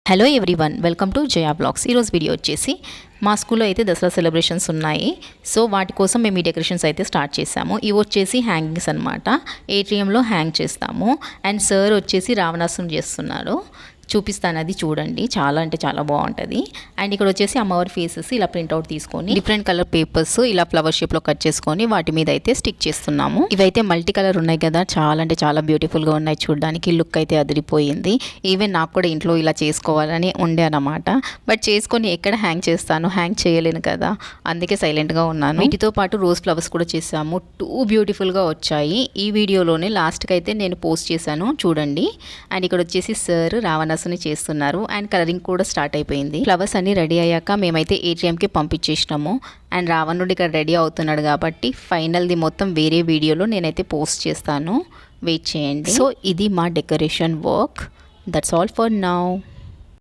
Hello everyone, welcome to Jaya blogs. ఈరోజు video వచ్చేసి మా స్కూల్లో అయితే దసరా సెలబ్రేషన్స్ ఉన్నాయి. సో వాటి కోసం మేము ఈ డెకరేషన్స్ అయితే స్టార్ట్ చేసాము. ఇవి వచ్చేసి హ్యాంగింగ్స్ అనమాట. ఏటీఎంలో హ్యాంగ్ చేస్తాము. అండ్ సార్ వచ్చేసి రావణాసురుని చేస్తున్నారు. చూపిస్తాను, అది చూడండి. చాలా అంటే చాలా బాగుంటుంది. అండ్ ఇక్కడ వచ్చేసి అమ్మవారి ఫేసెస్ ఇలా ప్రింట్అవుట్ తీసుకొని డిఫరెంట్ కలర్ పేపర్స్ ఇలా ఫ్లవర్ షేప్లో కట్ చేసుకొని వాటి మీద అయితే స్టిక్ చేస్తున్నాము. ఇవైతే మల్టీ కలర్ ఉన్నాయి కదా, చాలా అంటే చాలా బ్యూటిఫుల్గా ఉన్నాయి. చూడడానికి లుక్ అయితే అదిరిపోయింది. ఈవెన్ నాకు కూడా ఇంట్లో ఇలా చేసుకోవాలని ఉండే అనమాట. బట్ చేసుకొని ఎక్కడ హ్యాంగ్ చేస్తాను, హ్యాంగ్ చేయలేను కదా, అందుకే సైలెంట్గా ఉన్నాను. వీటితో పాటు రోజ్ ఫ్లవర్స్ కూడా చేసాము. టూ బ్యూటిఫుల్గా వచ్చాయి. ఈ వీడియోలోనే లాస్ట్కి అయితే నేను పోస్ట్ చేశాను, చూడండి. అండ్ ఇక్కడ వచ్చేసి సార్ రావణ చేస్తున్నారు. అండ్ కలరింగ్ కూడా స్టార్ట్ అయిపోయింది. ఫ్లవర్స్ అన్ని రెడీ అయ్యాక మేమైతే ఏటీఎంకి పంపించేసినాము. అండ్ రావణుడు ఇక్కడ రెడీ అవుతున్నాడు కాబట్టి ఫైనల్ది మొత్తం వేరే వీడియోలో నేనైతే పోస్ట్ చేస్తాను, వెయిట్ చేయండి. సో ఇది మా decoration work. That's all for now.